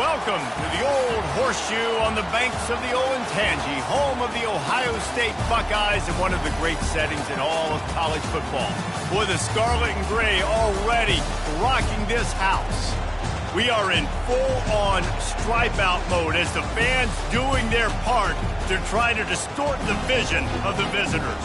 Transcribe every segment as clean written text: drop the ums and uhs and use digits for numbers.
Welcome to the old horseshoe on the banks of the Olentangy, home of the Ohio State Buckeyes and one of the great settings in all of college football. Boy, the scarlet and gray already rocking this house. We are in full-on stripe-out mode as the fans doing their part to try to distort the vision of the visitors.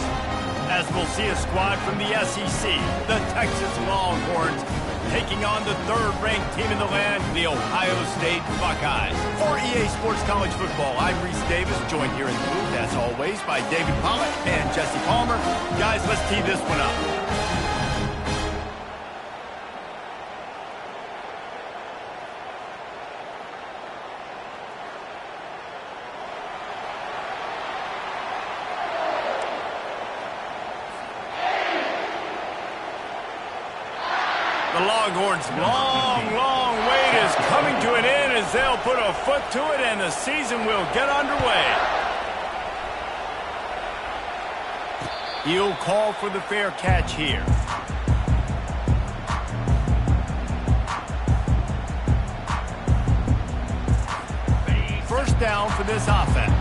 As we'll see a squad from the SEC, the Texas Longhorns, taking on the third-ranked team in the land, the Ohio State Buckeyes. For EA Sports College Football, I'm Reese Davis, joined here in the booth, as always, by David Pollock and Jesse Palmer. Guys, let's tee this one up. The Longhorns' long wait is coming to an end as they'll put a foot to it and the season will get underway. He'll call for the fair catch here. First down for this offense.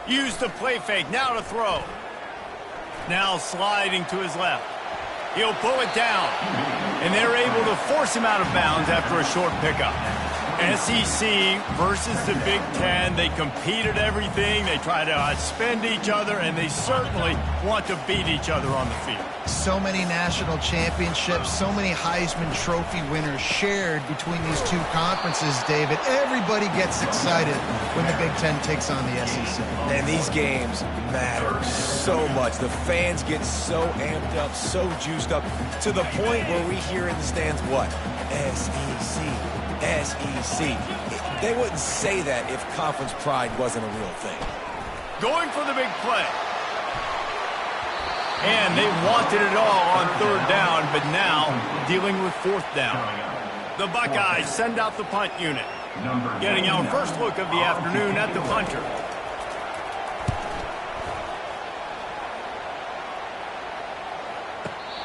Use the play fake, now to throw. Now sliding to his left. He'll pull it down. And they're able to force him out of bounds after a short pickup. SEC versus the Big Ten. They compete at everything. They try to outspend each other, and they certainly want to beat each other on the field. So many national championships, so many Heisman Trophy winners shared between these two conferences, David. Everybody gets excited when the Big Ten takes on the SEC. And these games matter so much. The fans get so amped up, so juiced up, to the point where we hear in the stands, what? SEC. SEC. They wouldn't say that if conference pride wasn't a real thing. Going for the big play. And they wanted it all on third down, but now dealing with fourth down. The Buckeyes send out the punt unit. Getting our first look of the afternoon at the punter.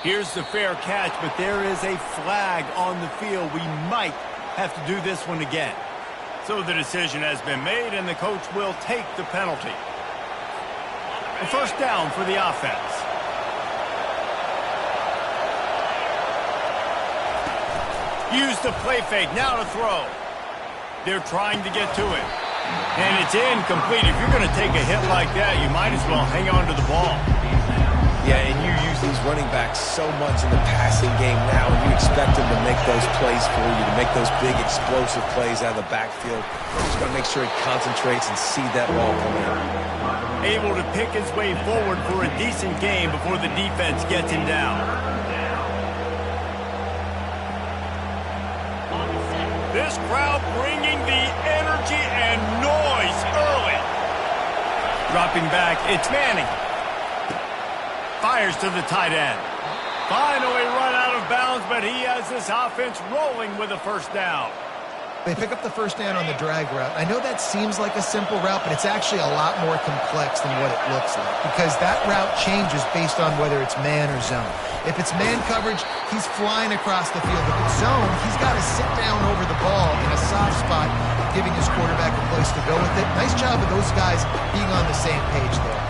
Here's the fair catch, but there is a flag on the field. We might have to do this one again. So the decision has been made, and the coach will take the penalty. A first down for the offense. Use the play fake, now to throw. They're trying to get to it. And it's incomplete. If you're going to take a hit like that, you might as well hang on to the ball. Yeah, and you use these running backs so much in the passing game now, and you expect them to make those plays for you, to make those big explosive plays out of the backfield. Just got to make sure he concentrates and see that ball come in. Able to pick his way forward for a decent game before the defense gets him down. This crowd bringing the energy and noise early. Dropping back, it's Manning. Fires to the tight end. Finally run out of bounds, but he has this offense rolling with a first down. They pick up the first down on the drag route. I know that seems like a simple route, but it's actually a lot more complex than what it looks like, because that route changes based on whether it's man or zone. If it's man coverage, he's flying across the field. If it's zone, he's got to sit down over the ball in a soft spot, giving his quarterback a place to go with it. Nice job of those guys being on the same page there.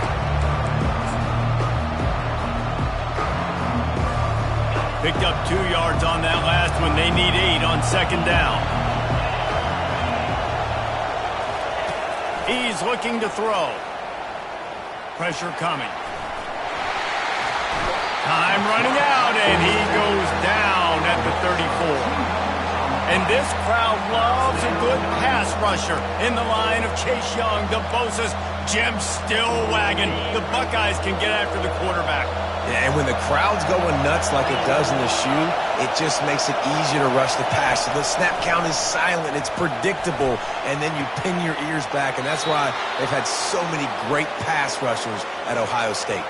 Picked up 2 yards on that last one. They need 8 on second down. He's looking to throw. Pressure coming. Time running out, and he goes down at the 34. And this crowd loves a good pass rusher in the line of Chase Young, the Bosa's, Jim Stillwagon. The Buckeyes can get after the quarterback. Yeah, and when the crowd's going nuts like it does in the shoe, it just makes it easier to rush the pass. So the snap count is silent, it's predictable, and then you pin your ears back, and that's why they've had so many great pass rushers at Ohio State.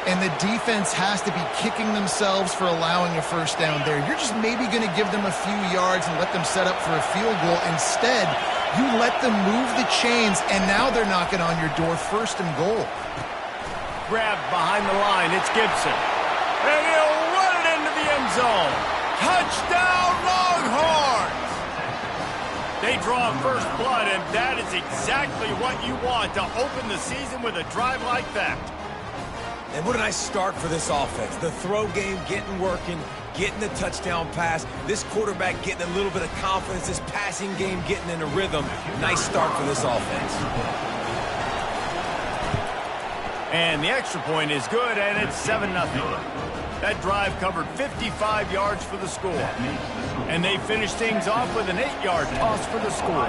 And the defense has to be kicking themselves for allowing a first down there. You're just maybe going to give them a few yards and let them set up for a field goal. Instead, you let them move the chains, and now they're knocking on your door, first and goal. grabbed behind the line. It's Gibson. And he'll run it into the end zone. Touchdown, Longhorns! They draw first blood, and that is exactly what you want to open the season with a drive like that. And what a nice start for this offense. The throw game getting working, getting the touchdown pass. This quarterback getting a little bit of confidence. This passing game getting in a rhythm. Nice start for this offense. And the extra point is good, and it's 7-0. That drive covered 55 yards for the score. And they finished things off with an 8-yard toss for the score.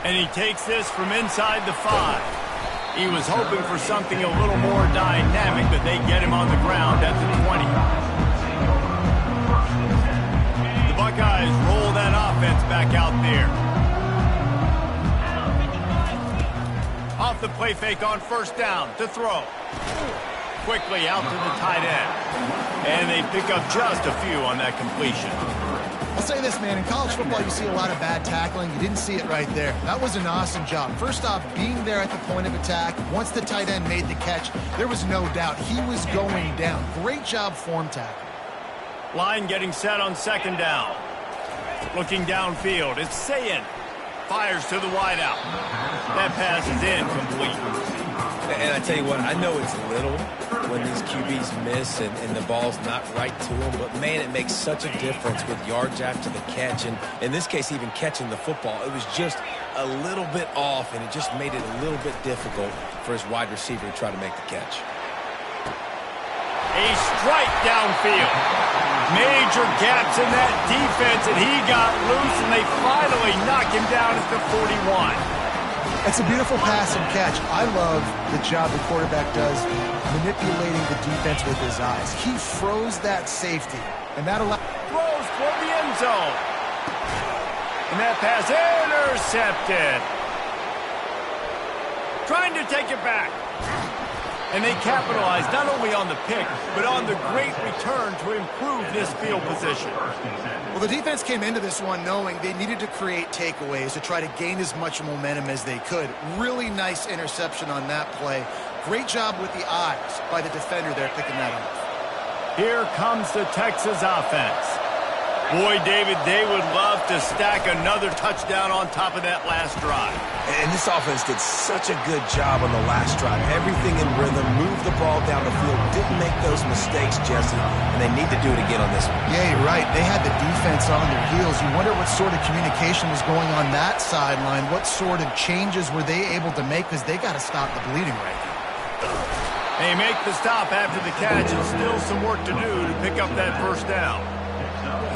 And he takes this from inside the 5. He was hoping for something a little more dynamic, but they get him on the ground at the 20. The Buckeyes roll that offense back out there. Off the play fake on first down to throw. Quickly out to the tight end. And they pick up just a few on that completion. I'll say this, man. In college football, you see a lot of bad tackling. You didn't see it right there. That was an awesome job. First off, being there at the point of attack. Once the tight end made the catch, there was no doubt he was going down. Great job form tackle. Line getting set on second down. Looking downfield, it's Sayin. Fires to the wideout. That pass is incomplete. And I tell you what, I know it's little when these QBs miss and the ball's not right to them, but man, it makes such a difference with yards after the catch, and in this case, even catching the football. It was just a little bit off, and it just made it a little bit difficult for his wide receiver to try to make the catch. A strike downfield. Major gaps in that defense, and he got loose, and they finally knock him down at the 41. It's a beautiful pass and catch. I love the job the quarterback does manipulating the defense with his eyes. He froze that safety, and that allowed... Throws toward the end zone. And that pass intercepted. Trying to take it back. And they capitalized not only on the pick, but on the great return to improve this field position. Well, the defense came into this one knowing they needed to create takeaways to try to gain as much momentum as they could. Really nice interception on that play. Great job with the eyes by the defender there picking that up. Here comes the Texas offense. Boy, David, they would love to stack another touchdown on top of that last drive. And this offense did such a good job on the last drive. Everything in rhythm, moved the ball down the field, didn't make those mistakes, Jesse, and they need to do it again on this one. Yeah, you're right. They had the defense on their heels. You wonder what sort of communication was going on that sideline. What sort of changes were they able to make, because they got to stop the bleeding right now. They make the stop after the catch, and still some work to do to pick up that first down.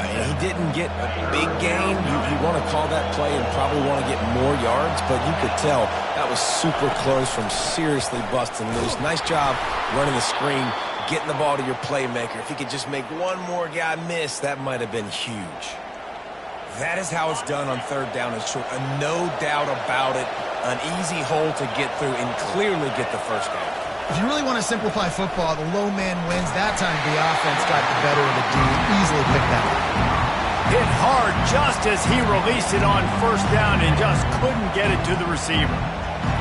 He didn't get a big gain. You want to call that play and probably want to get more yards, but you could tell that was super close from seriously busting loose. Nice job running the screen, getting the ball to your playmaker. If he could just make one more guy miss, that might have been huge. That is how it's done on third down and short. No doubt about it. An easy hole to get through and clearly get the first down. If you really want to simplify football, the low man wins. That time the offense got the better of the D. Easily picked that up. Hit hard just as he released it on first down and just couldn't get it to the receiver.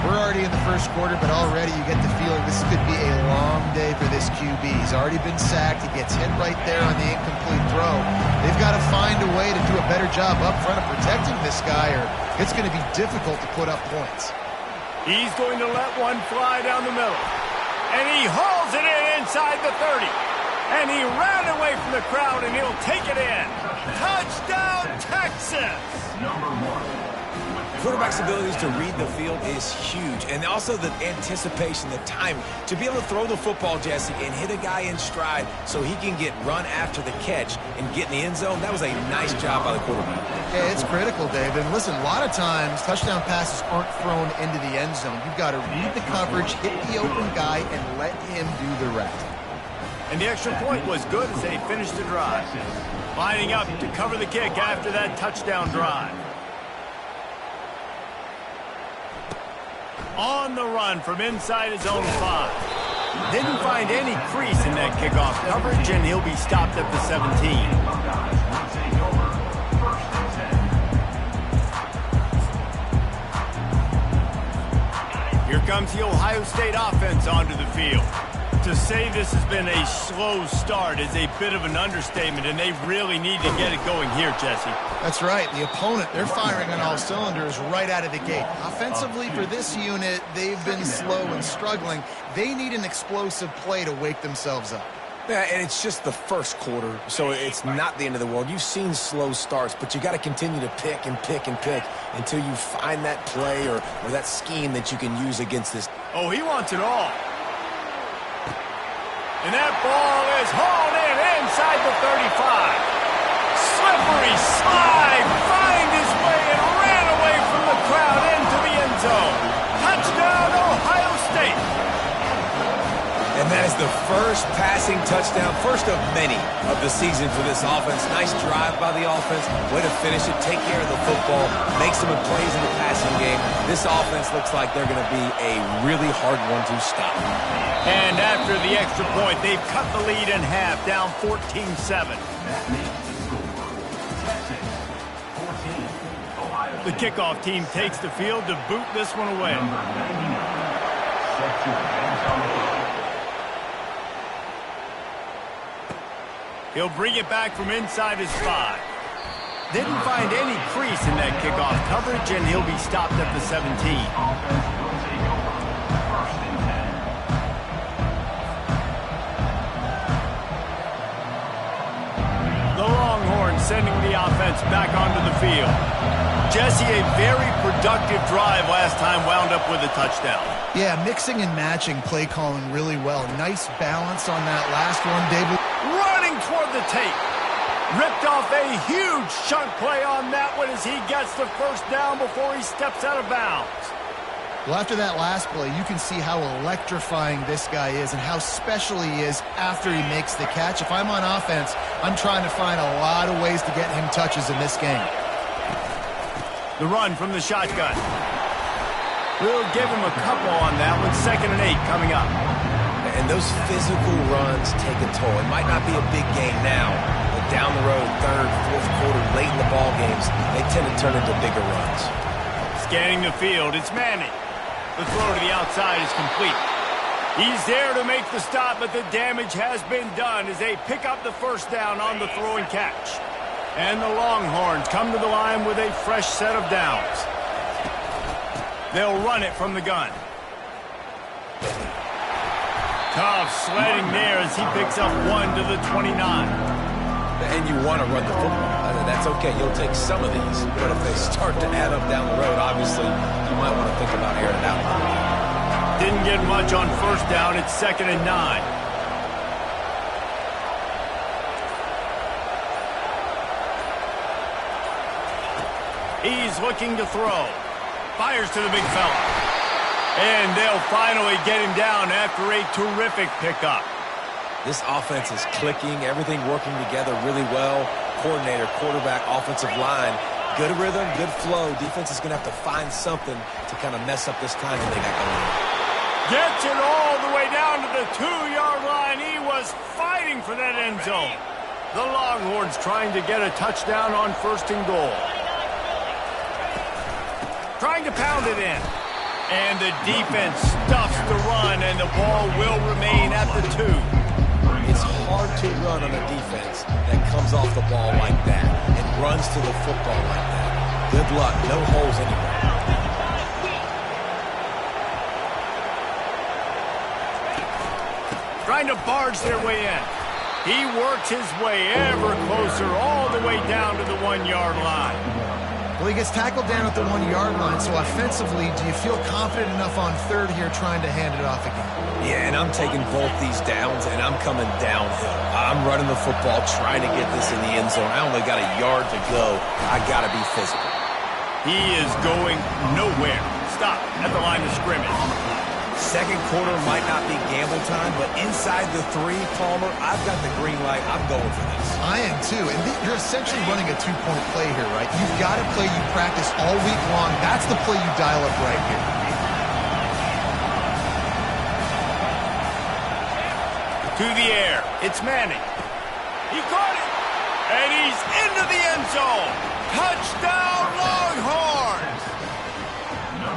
We're already in the first quarter, but already you get the feeling this could be a long day for this QB. He's already been sacked. He gets hit right there on the incomplete throw. They've got to find a way to do a better job up front of protecting this guy, or it's going to be difficult to put up points. He's going to let one fly down the middle. And he hauls it in inside the 30. And he ran away from the crowd, and he'll take it in. Touchdown, Texas! Quarterback's abilities to read the field is huge. And also the anticipation, the timing. To be able to throw the football, Jesse, and hit a guy in stride so he can get run after the catch and get in the end zone, that was a nice job by the quarterback. Yeah, it's critical, David. And listen, a lot of times touchdown passes aren't thrown into the end zone. You've got to read the coverage, hit the open guy, and let him do the rest. And the extra point was good as they finished the drive. Lining up to cover the kick after that touchdown drive. On the run from inside his own 5. Didn't find any crease in that kickoff coverage, and he'll be stopped at the 17. Here comes the Ohio State offense onto the field. To say this has been a slow start is a bit of an understatement, and they really need to get it going here, Jesse. That's right. The opponent, they're firing on all cylinders right out of the gate. Offensively, for this unit, they've been slow and struggling. They need an explosive play to wake themselves up. Yeah, and it's just the first quarter, so it's not the end of the world. You've seen slow starts, but you got to continue to pick and pick and pick until you find that play or that scheme that you can use against this. Oh, he wants it all. And that ball is hauled in inside the 35. Slippery slide, find his way and ran away from the crowd into the end zone. Touchdown, Ohio State. And that is the first passing touchdown, first of many of the season for this offense. Nice drive by the offense. Way to finish it, take care of the football, make some plays in the passing game. This offense looks like they're going to be a really hard one to stop. And after the extra point, they've cut the lead in half, down 14-7. The kickoff team takes the field to boot this one away. He'll bring it back from inside his 5. Didn't find any crease in that kickoff coverage, and he'll be stopped at the 17. The Longhorns sending the offense back onto the field. Jesse, a very productive drive last time, wound up with a touchdown. Yeah, mixing and matching play calling really well. Nice balance on that last one, David. Running toward the tape. Ripped off a huge chunk play on that one as he gets the first down before he steps out of bounds. Well, after that last play, you can see how electrifying this guy is and how special he is after he makes the catch. If I'm on offense, I'm trying to find a lot of ways to get him touches in this game. The run from the shotgun. We'll give him a couple on that one. 2nd and 8 coming up. And those physical runs take a toll. It might not be a big game now, but down the road, 3rd, 4th quarter, late in the ball games, they tend to turn into bigger runs. Scanning the field, it's Manning. The throw to the outside is complete. He's there to make the stop, but the damage has been done as they pick up the first down on the throw and catch. And the Longhorns come to the line with a fresh set of downs. They'll run it from the gun. Tough sledding there as he picks up 1 to the 29. And you want to run the football. That's okay. You'll take some of these. But if they start to add up down the road, obviously, you might want to think about airing it out. Didn't get much on first down. It's 2nd and 9. He's looking to throw. Fires to the big fella. And they'll finally get him down after a terrific pickup. This offense is clicking, everything working together really well. Coordinator, quarterback, offensive line, good rhythm, good flow. Defense is going to have to find something to kind of mess up this time that they got going on. Gets it all the way down to the 2-yard line. He was fighting for that end zone. The Longhorns trying to get a touchdown on 1st and goal. Trying to pound it in. And the defense stuffs the run, and the ball will remain at the 2. It's hard to run on a defense that comes off the ball like that and runs to the football like that. Good luck. No holes anywhere. Trying to barge their way in. He works his way ever closer all the way down to the 1-yard line. Well, he gets tackled down at the 1-yard line, so offensively, do you feel confident enough on 3rd here trying to hand it off again? Yeah, and I'm taking both these downs, and I'm coming downhill. I'm running the football, trying to get this in the end zone. I only got a yard to go. I got to be physical. He is going nowhere. Stop at the line of scrimmage. 2nd quarter might not be gamble time, but inside the 3, Palmer, I've got the green light. I'm going for this. I am too, and you're essentially running a 2-point play here, right? You've got a play you practice all week long. That's the play you dial up right here. To the air, it's Manning. He caught it, and he's into the end zone. Touchdown, Longhorns!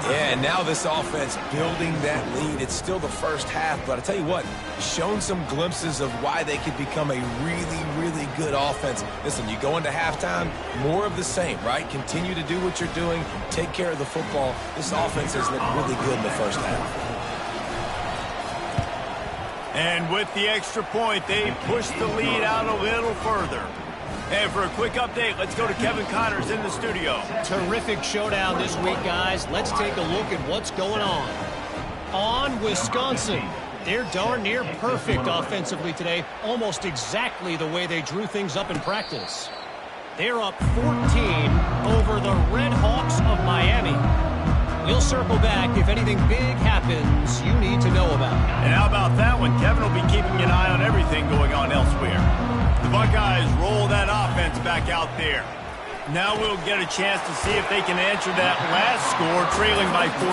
Yeah, and now this offense building that lead. It's still the first half, but I tell you what, shown some glimpses of why they could become a really, really good offense. Listen, you go into halftime, more of the same, right? Continue to do what you're doing, take care of the football. This offense has looked really good in the first half. And with the extra point, they push the lead out a little further. And for a quick update, let's go to Kevin Connors in the studio. Terrific showdown this week, guys. Let's take a look at what's going on. On Wisconsin. They're darn near perfect offensively today, almost exactly the way they drew things up in practice. They're up 14 over the Red Hawks of Miami. We'll circle back if anything big happens you need to know about. And how about that one? Kevin will be keeping an eye on everything going on elsewhere. The Buckeyes roll that offense back out there. Now we'll get a chance to see if they can answer that last score, trailing by 14,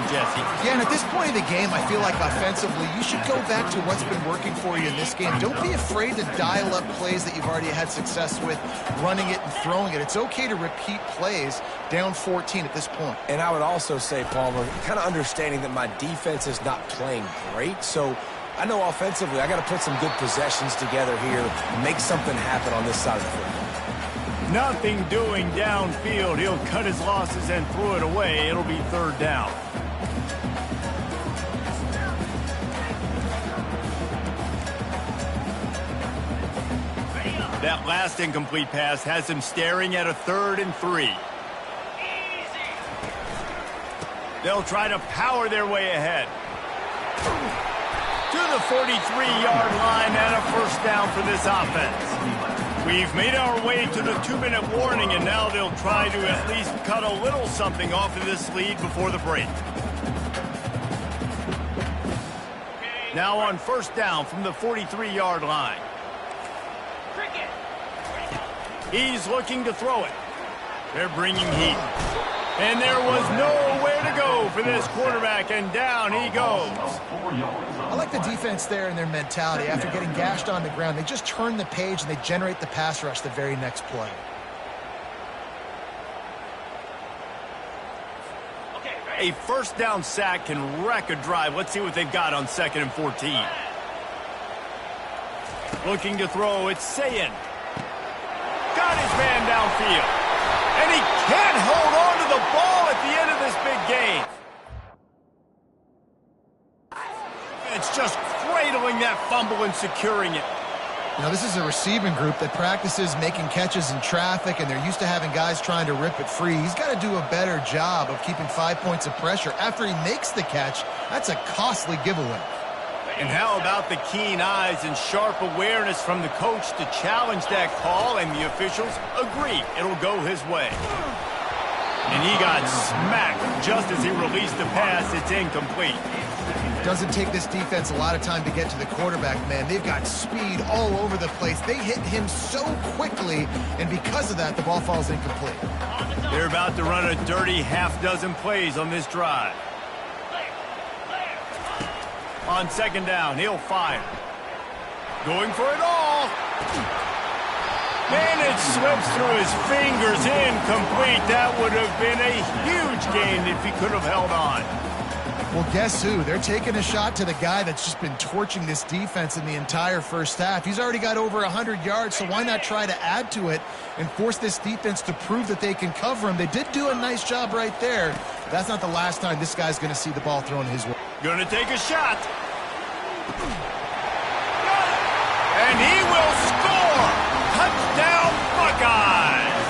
Jesse. Yeah, and at this point of the game, I feel like offensively, you should go back to what's been working for you in this game. Don't be afraid to dial up plays that you've already had success with, running it and throwing it. It's okay to repeat plays down 14 at this point. And I would also say, Palmer, kind of understanding that my defense is not playing great, so I know offensively I got to put some good possessions together here, make something happen on this side of the football. Nothing doing downfield. He'll cut his losses and throw it away. It'll be third down. That last incomplete pass has him staring at a 3rd and 3. They'll try to power their way ahead. To the 43-yard line and a first down for this offense. We've made our way to the 2-minute warning, and now they'll try to at least cut a little something off of this lead before the break. Now on first down from the 43-yard line. He's looking to throw it. They're bringing heat. And there was nowhere to go for this quarterback, and down he goes. I like the defense there and their mentality. After getting gashed on the ground, they just turn the page and they generate the pass rush the very next play. A first down sack can wreck a drive. Let's see what they've got on 2nd and 14. Looking to throw, it's Sayin. Got his man downfield. And he can't hold on to the ball at the end of this big game. It's just cradling that fumble and securing it. You know, this is a receiving group that practices making catches in traffic, and they're used to having guys trying to rip it free. He's got to do a better job of keeping 5 points of pressure. After he makes the catch, that's a costly giveaway. And how about the keen eyes and sharp awareness from the coach to challenge that call, and the officials agree it'll go his way. And he got smacked just as he released the pass. It's incomplete. Doesn't take this defense a lot of time to get to the quarterback, man. They've got speed all over the place. They hit him so quickly, and because of that, the ball falls incomplete. They're about to run a dirty half-dozen plays on this drive. On 2nd down, he'll fire. Going for it all. And it slips through his fingers, incomplete. That would have been a huge gain if he could have held on. Well, guess who? They're taking a shot to the guy that's just been torching this defense in the entire first half. He's already got over 100 yards, so why not try to add to it and force this defense to prove that they can cover him? They did do a nice job right there. That's not the last time this guy's going to see the ball thrown his way. Gonna take a shot. And he will score! Touchdown, Buckeyes!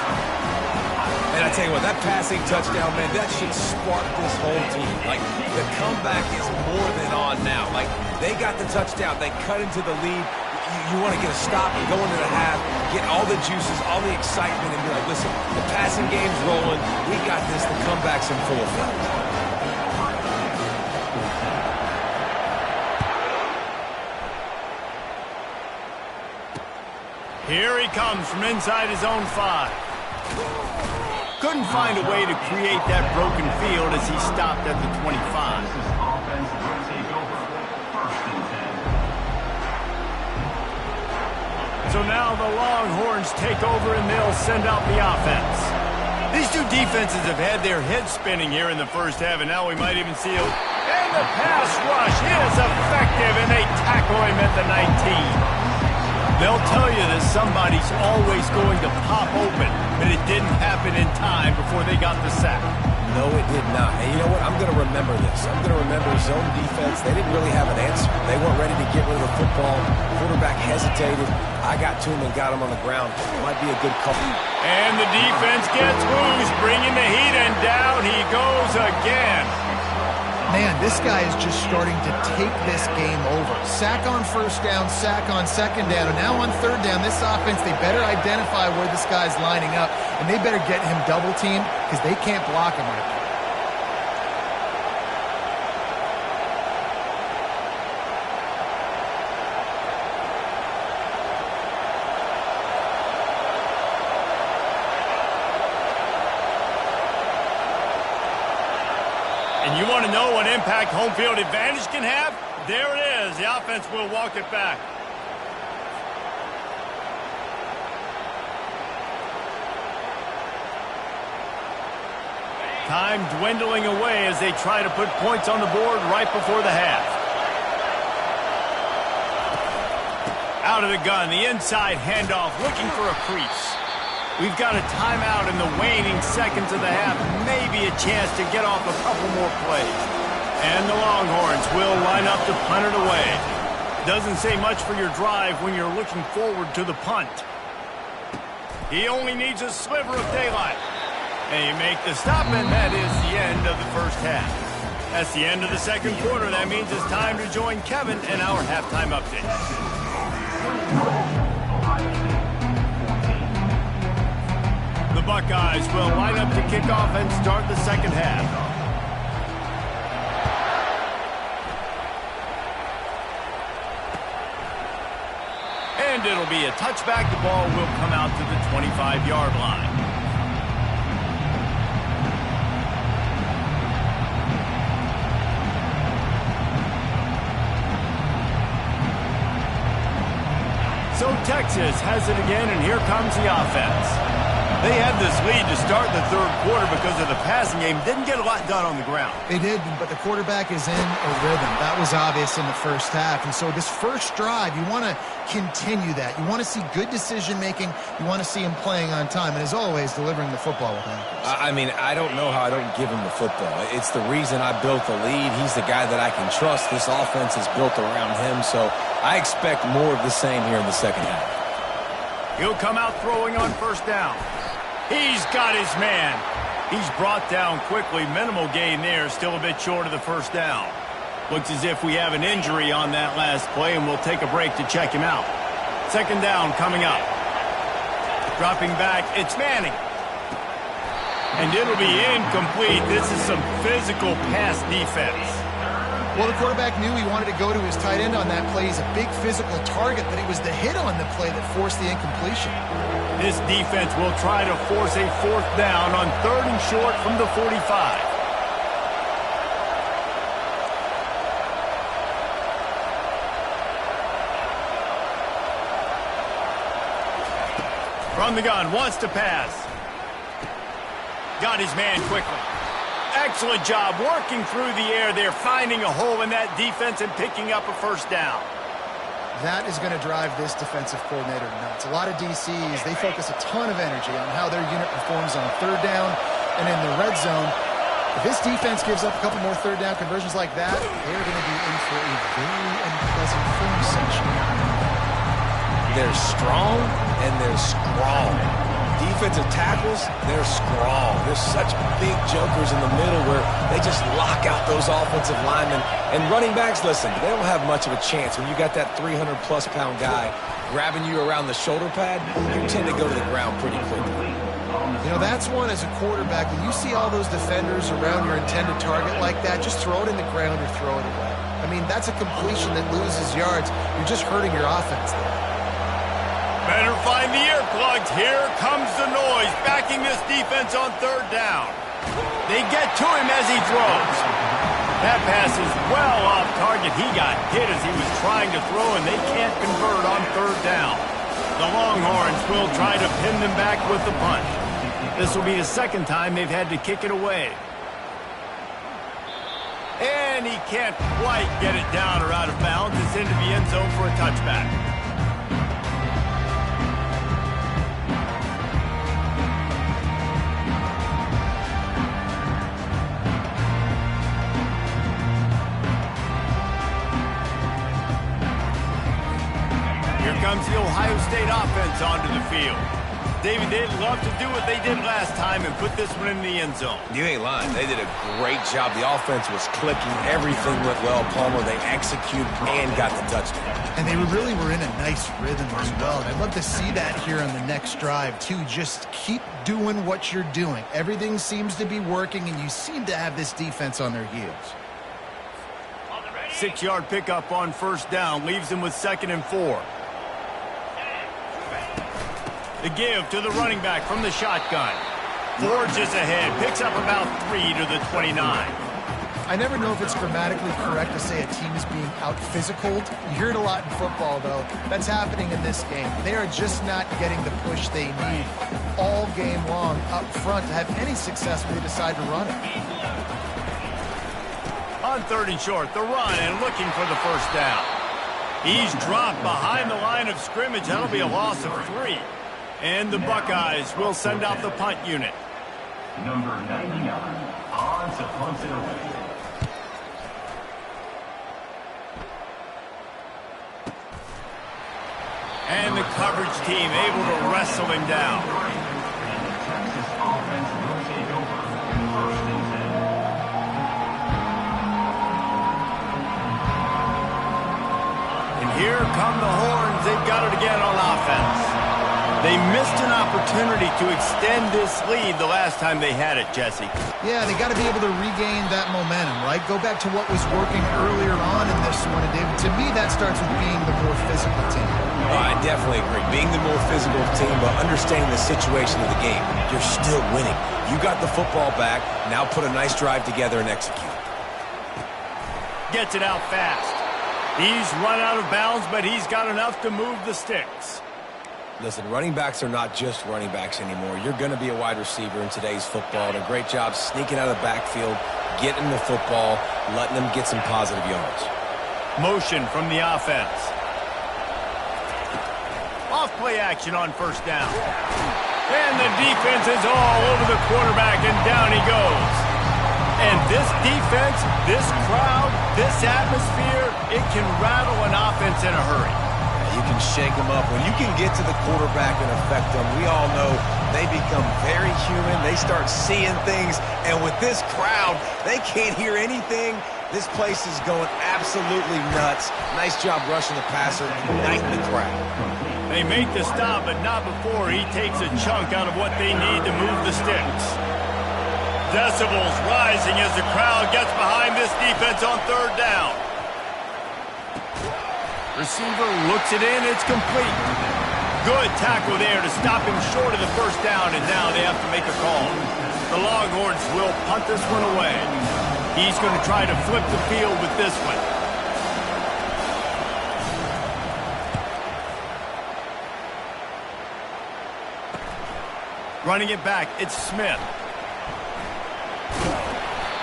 And I tell you what, that passing touchdown, man, that should spark this whole team. Like, the comeback is more than on now. Like, they got the touchdown. They cut into the lead. You want to get a stop and go into the half, get all the juices, all the excitement, and be like, listen, the passing game's rolling. We got this. The comeback's in full effect. Here he comes from inside his own 5. Couldn't find a way to create that broken field as he stopped at the 25. So now the Longhorns take over and they'll send out the offense. These two defenses have had their heads spinning here in the first half, and now we might even see them. And the pass rush is effective, and they tackle him at the 19. They'll tell you that somebody's always going to pop open, but it didn't happen in time before they got the sack. No, it did not. And you know what? I'm going to remember this. I'm going to remember zone defense. They didn't really have an answer. They weren't ready to get rid of the football. Quarterback hesitated. I got to him and got him on the ground. Might be a good couple. And the defense gets loose, bringing the heat, and down he goes again. Man, this guy is just starting to take this game over. Sack on first down, sack on second down, and now on third down, this offense, they better identify where this guy's lining up, and they better get him double-teamed because they can't block him right now. And you want to know what impact home field advantage can have? There it is. The offense will walk it back. Time dwindling away as they try to put points on the board right before the half. Out of the gun, the inside handoff, looking for a crease. We've got a timeout in the waning seconds of the half. Maybe a chance to get off a couple more plays. And the Longhorns will line up to punt it away. Doesn't say much for your drive when you're looking forward to the punt. He only needs a sliver of daylight. And you make the stop, and that is the end of the first half. That's the end of the second quarter. That means it's time to join Kevin in our halftime update. The Buckeyes will line up to kick off and start the second half. And it'll be a touchback. The ball will come out to the 25-yard line. So Texas has it again, and here comes the offense. They had this lead to start the third quarter because of the passing game. Didn't get a lot done on the ground. They did, but the quarterback is in a rhythm. That was obvious in the first half. And so this first drive, you want to continue that. You want to see good decision-making. You want to see him playing on time. And as always, delivering the football with accuracy. I mean, I don't know how I don't give him the football. It's the reason I built the lead. He's the guy that I can trust. This offense is built around him. So I expect more of the same here in the second half. He'll come out throwing on first down. He's got his man. He's brought down quickly. Minimal gain there. Still a bit short of the first down. Looks as if we have an injury on that last play, and we'll take a break to check him out. Second down coming up. Dropping back, it's Manning. And it'll be incomplete. This is some physical pass defense. Well, the quarterback knew he wanted to go to his tight end on that play. He's a big physical target, but it was the hit on the play that forced the incompletion. This defense will try to force a fourth down on third and short from the 45. From the gun, wants to pass. Got his man quickly. Excellent job working through the air there, finding a hole in that defense and picking up a first down. That is going to drive this defensive coordinator nuts. A lot of DCs, they focus a ton of energy on how their unit performs on third down and in the red zone. If this defense gives up a couple more third down conversions like that, they're going to be in for a very unpleasant film session. They're strong and they're strong. Defensive tackles, they're strong. There's such big jokers in the middle where they just lock out those offensive linemen. And running backs, listen, they don't have much of a chance. When you got that 300-plus-pound guy grabbing you around the shoulder pad, you tend to go to the ground pretty quickly. You know, that's one as a quarterback. When you see all those defenders around your intended target like that, just throw it in the ground or throw it away. I mean, that's a completion that loses yards. You're just hurting your offense there. Better find the earplugs. Here comes the noise, backing this defense on third down. They get to him as he throws. That pass is well off target. He got hit as he was trying to throw, and they can't convert on third down. The Longhorns will try to pin them back with the punt. This will be the second time they've had to kick it away. And he can't quite get it down or out of bounds. It's into the end zone for a touchback. Here comes the Ohio State offense onto the field. David, they'd love to do what they did last time and put this one in the end zone. You ain't lying. They did a great job. The offense was clicking. Everything went well. Palmer, they executed and got the touchdown. And they really were in a nice rhythm as well. And I'd love to see that here on the next drive, too. Just keep doing what you're doing. Everything seems to be working, and you seem to have this defense on their heels. 6-yard pickup on first down leaves them with 2nd and 4. The give to the running back from the shotgun. Forges ahead, picks up about 3 to the 29. I never know if it's grammatically correct to say a team is being out-physicaled. You hear it a lot in football, though. That's happening in this game. They are just not getting the push they need all game long up front to have any success when they decide to run it. On 3rd and short, the run and looking for the first down. He's dropped behind the line of scrimmage. That'll be a loss of 3. And the Buckeyes will send out the punt unit. Number 99 on to punt it away. And the coverage team able to wrestle him down. And the Texas offense will take over 1st and 10. And here come the horns. They've got it again on offense. They missed an opportunity to extend this lead the last time they had it, Jesse. Yeah, they got to be able to regain that momentum, right? Go back to what was working earlier on in this one. And David, to me, that starts with being the more physical team. I definitely agree. Being the more physical team, but understanding the situation of the game. You're still winning. You got the football back. Now put a nice drive together and execute. Gets it out fast. He's run out of bounds, but he's got enough to move the sticks. Listen, running backs are not just running backs anymore. You're going to be a wide receiver in today's football. And a great job sneaking out of the backfield, getting the football, letting them get some positive yards. Motion from the offense. Off play action on first down. And the defense is all over the quarterback, and down he goes. And this defense, this crowd, this atmosphere, it can rattle an offense in a hurry. You can shake them up. When you can get to the quarterback and affect them, we all know they become very human. They start seeing things. And with this crowd, they can't hear anything. This place is going absolutely nuts. Nice job rushing the passer, igniting the crowd. They make the stop, but not before he takes a chunk out of what they need to move the sticks. Decibels rising as the crowd gets behind this defense on 3rd down. Receiver looks it in, it's complete. Good tackle there to stop him short of the first down, and now they have to make a call. The Longhorns will punt this one away. He's going to try to flip the field with this one. Running it back, it's Smith.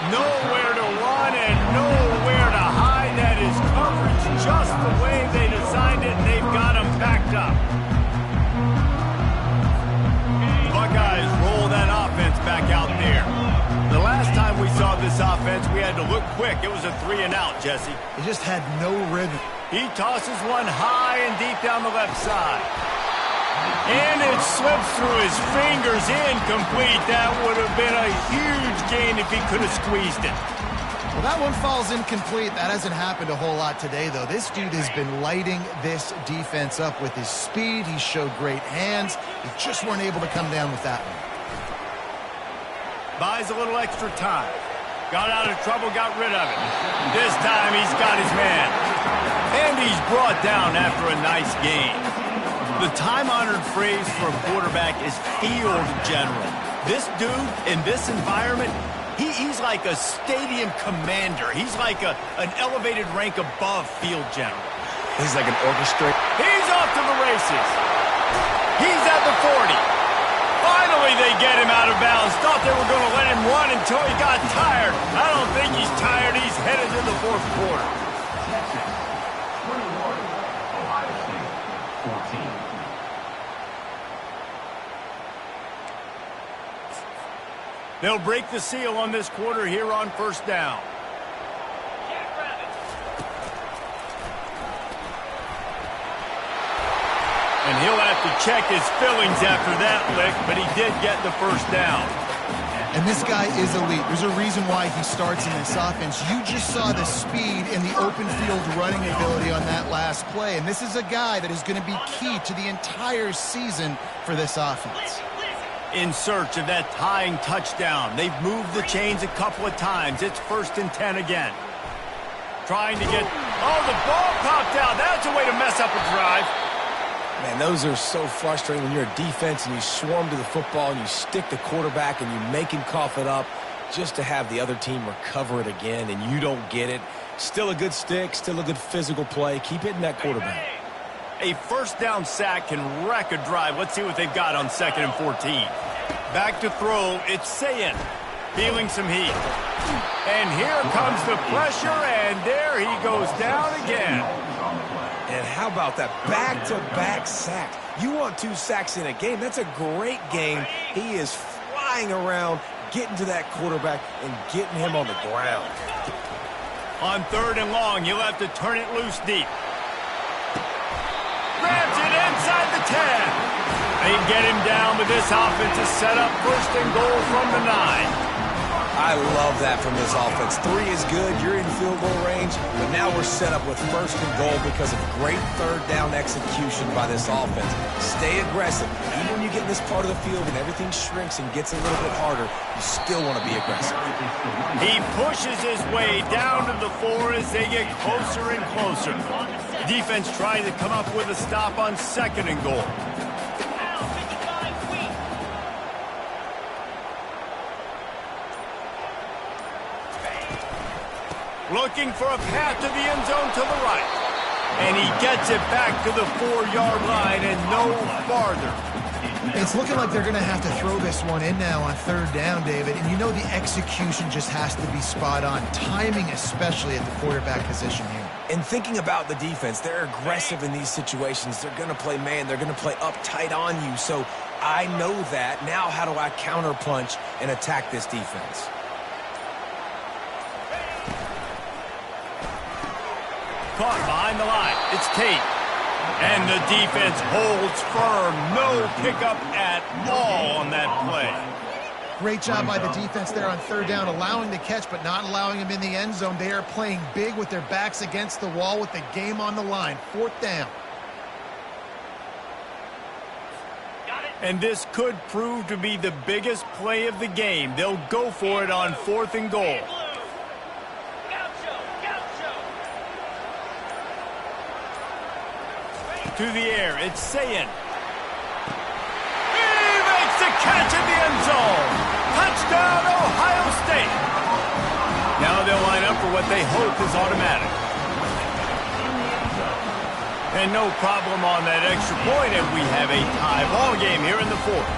Nowhere to run and nowhere to hide. That is coverage just the way they designed it, and they've got him backed up. Buckeyes roll that offense back out there. The last time we saw this offense, we had to look quick. It was a 3-and-out, Jesse. They just had no rhythm. He tosses one high and deep down the left side. And it slips through his fingers, incomplete. That would have been a huge gain if he could have squeezed it. Well, that one falls incomplete. That hasn't happened a whole lot today, though. This dude has been lighting this defense up with his speed. He showed great hands. They just weren't able to come down with that one. Buys a little extra time. Got out of trouble, got rid of it. This time he's got his man. And he's brought down after a nice gain. The time-honored phrase for a quarterback is field general. This dude, in this environment, he's like a stadium commander. He's like an elevated rank above field general. He's like an orchestrator. He's off to the races. He's at the 40. Finally, they get him out of bounds. Thought they were going to let him run until he got tired. I don't think he's tired. He's headed to the fourth quarter. 21, Ohio State, 14. They'll break the seal on this quarter here on first down. And he'll have to check his fillings after that lick, but he did get the first down. And this guy is elite. There's a reason why he starts in this offense. You just saw the speed and the open field running ability on that last play. And this is a guy that is going to be key to the entire season for this offense. In search of that tying touchdown. They've moved the chains a couple of times. It's 1st and 10 again. Trying to get... Oh, the ball popped out. That's a way to mess up a drive. Man, those are so frustrating when you're a defense and you swarm to the football and you stick the quarterback and you make him cough it up just to have the other team recover it again and you don't get it. Still a good stick, still a good physical play. Keep hitting that quarterback. A first down sack can wreck a drive. Let's see what they've got on 2nd and 14. Back to throw, it's Sayin. Feeling some heat. And here comes the pressure, and there he goes down again. And how about that back-to-back sacks? You want 2 sacks in a game. That's a great game. He is flying around, getting to that quarterback and getting him on the ground. On 3rd and long, you'll have to turn it loose deep. Grabs it inside the 10. They get him down, but this offense is set up 1st and goal from the 9. I love that from this offense. 3 is good. You're in field goal range, but now we're set up with 1st and goal because of great 3rd down execution by this offense. Stay aggressive. Even when you get in this part of the field and everything shrinks and gets a little bit harder, you still want to be aggressive. He pushes his way down to the 4 as they get closer and closer. Defense trying to come up with a stop on 2nd and goal. Looking for a path to the end zone to the right. And he gets it back to the 4-yard line and no farther. It's looking like they're going to have to throw this one in now on 3rd down, David. And you know the execution just has to be spot on. Timing especially at the quarterback position here. And thinking about the defense, they're aggressive in these situations. They're going to play man. They're going to play up tight on you. So I know that. Now how do I counterpunch and attack this defense? Caught behind the line. It's Tate. And the defense holds firm. No pickup at all on that play. Great job by the defense there on 3rd down, allowing the catch but not allowing him in the end zone. They are playing big with their backs against the wall with the game on the line. 4th down. And this could prove to be the biggest play of the game. They'll go for it on 4th and goal. To the air, it's Sayin. He makes the catch in the end zone. Touchdown, Ohio State. Now they'll line up for what they hope is automatic. And no problem on that extra point, and we have a tie ball game here in the 4th.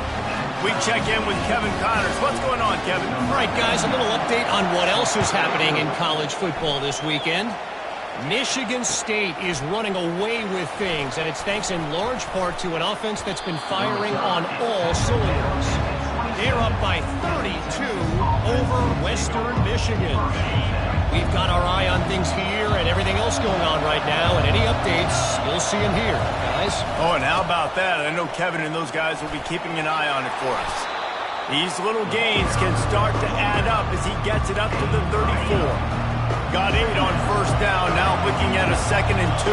We check in with Kevin Connors. What's going on, Kevin? All right, guys, a little update on what else is happening in college football this weekend. Michigan State is running away with things, and it's thanks in large part to an offense that's been firing on all cylinders. They're up by 32 over Western Michigan. We've got our eye on things here and everything else going on right now, and any updates, you'll see them here, guys. Oh, and how about that? I know Kevin and those guys will be keeping an eye on it for us. These little gains can start to add up as he gets it up to the 34. Got 8 on 1st down, now looking at a 2nd and 2.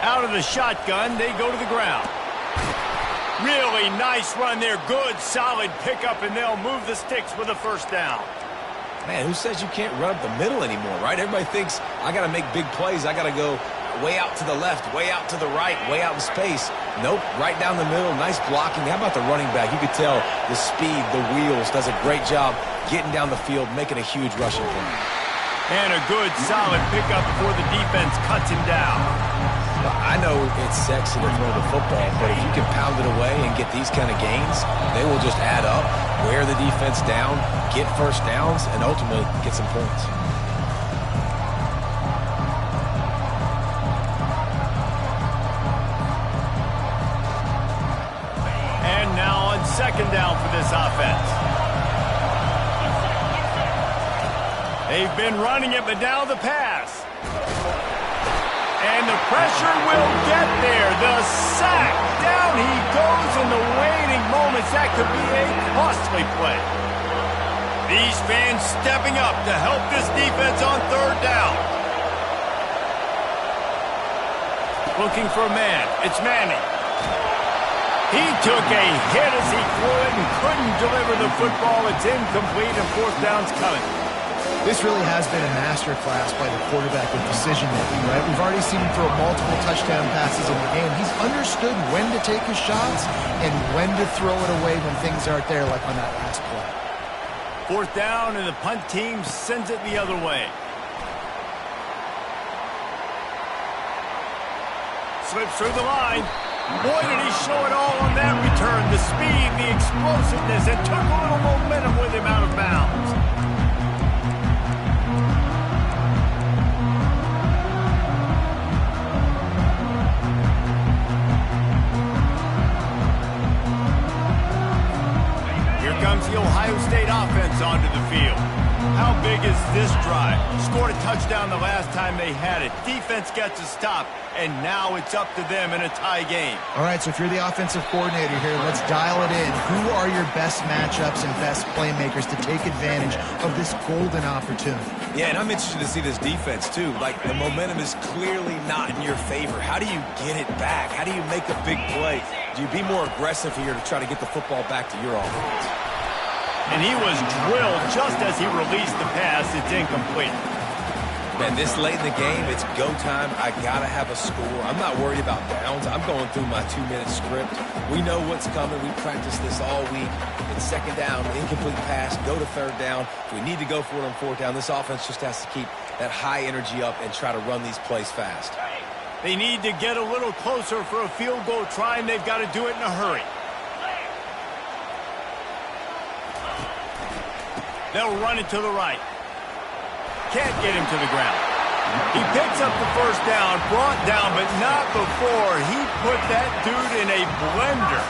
Out of the shotgun, they go to the ground. Really nice run there, good, solid pickup, and they'll move the sticks with a 1st down. Man, who says you can't run up the middle anymore, right? Everybody thinks I got to make big plays. I got to go way out to the left, way out to the right, way out in space. Nope, right down the middle, nice blocking. How about the running back? You could tell the speed, the wheels, does a great job getting down the field, making a huge rushing play. And a good, solid pickup before the defense cuts him down. I know it's sexy to throw the football, but if you can pound it away and get these kind of gains, they will just add up, wear the defense down, get first downs, and ultimately get some points. And now on second down for this offense. They've been running it, but now the pass. And the pressure will get there. The sack. Down he goes in the waning moments. That could be a costly play. These fans stepping up to help this defense on third down. Looking for a man. It's Manning. He took a hit as he threw it and couldn't deliver the football. It's incomplete and fourth down's coming. This really has been a masterclass by the quarterback with decision-making, right? We've already seen him throw multiple touchdown passes in the game. He's understood when to take his shots and when to throw it away when things aren't there, like on that last play. Fourth down, and the punt team sends it the other way. Slips through the line. Boy, did he show it all on that return. The speed, the explosiveness, and took a little momentum with him out of bounds. Comes the Ohio State offense onto the field. How big is this drive? Scored a touchdown the last time they had it. Defense gets a stop, and now it's up to them in a tie game. All right, so if you're the offensive coordinator here, let's dial it in. Who are your best matchups and best playmakers to take advantage of this golden opportunity? Yeah, and I'm interested to see this defense, too. Like, the momentum is clearly not in your favor. How do you get it back? How do you make a big play? Do you be more aggressive here to try to get the football back to your offense? And he was drilled just as he released the pass. It's incomplete. Man, this late in the game, it's go time. I got to have a score. I'm not worried about downs. I'm going through my 2-minute script. We know what's coming. We practiced this all week. It's second down, incomplete pass, go to third down. If we need to go for it on fourth down, this offense just has to keep that high energy up and try to run these plays fast. They need to get a little closer for a field goal try, and they've got to do it in a hurry. They'll run it to the right. Can't get him to the ground. He picks up the first down, brought down, but not before he put that dude in a blender.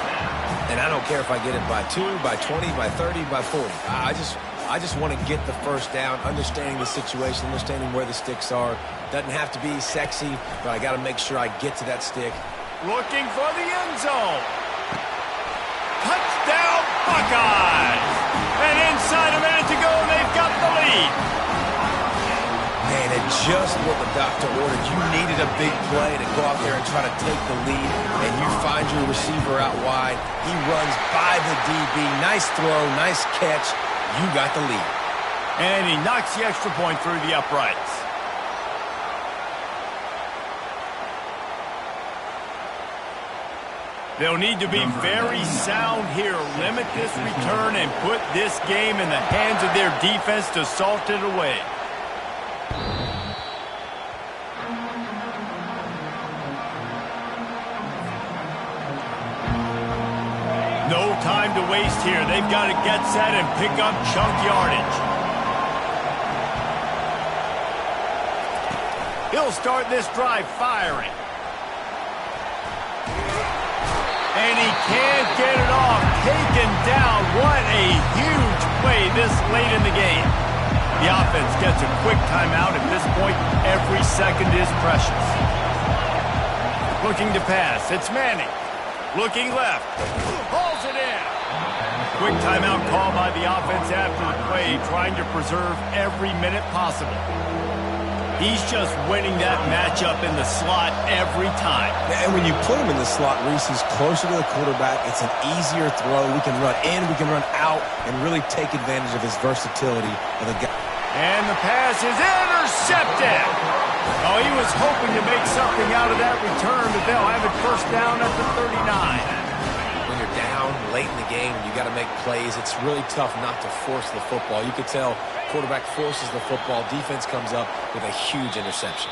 And I don't care if I get it by 2, by 20, by 30, by 40. I just want to get the first down, understanding the situation, understanding where the sticks are. Doesn't have to be sexy, but I got to make sure I get to that stick. Looking for the end zone. Touchdown, Buckeyes! And inside a minute to go, they've got the lead. Man, it's just what the doctor ordered. You needed a big play to go out there and try to take the lead, and you find your receiver out wide. He runs by the DB. Nice throw, nice catch. You got the lead. And he knocks the extra point through the uprights. They'll need to be very sound here, limit this return, and put this game in the hands of their defense to salt it away. No time to waste here. They've got to get set and pick up chunk yardage. He'll start this drive firing. And he can't get it off. Taken down. What a huge play this late in the game. The offense gets a quick timeout. At this point, every second is precious. Looking to pass. It's Manning. Looking left. Hauls it in. Quick timeout call by the offense after the play, trying to preserve every minute possible. He's just winning that matchup in the slot every time. And when you put him in the slot, Reese, he's closer to the quarterback. It's an easier throw. We can run in, we can run out, and really take advantage of his versatility of the guy. And the pass is intercepted. Oh, he was hoping to make something out of that return, but they'll have it first down at the 39. When you're down late in the game, you got to make plays. It's really tough not to force the football. You could tell quarterback forces the football. Defense comes up with a huge interception.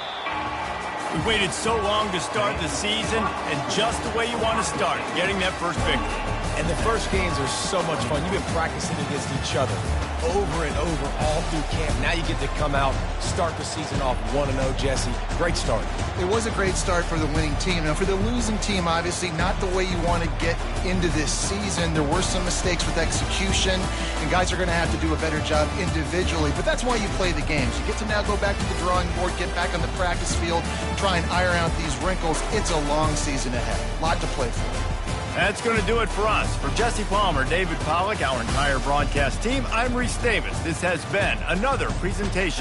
We waited so long to start the season, and just the way you want to start, getting that first victory. And the first games are so much fun. You've been practicing against each other over and over all through camp. Now you get to come out, start the season off 1-0, Jesse. Great start. It was a great start for the winning team. Now, for the losing team, obviously not the way you want to get into this season. There were some mistakes with execution, and guys are going to have to do a better job individually. But that's why you play the games. You get to now go back to the drawing board, get back on the practice field, try and iron out these wrinkles. It's a long season ahead. A lot to play for. That's going to do it for us. For Jesse Palmer, David Pollack, our entire broadcast team, I'm Reese Davis. This has been another presentation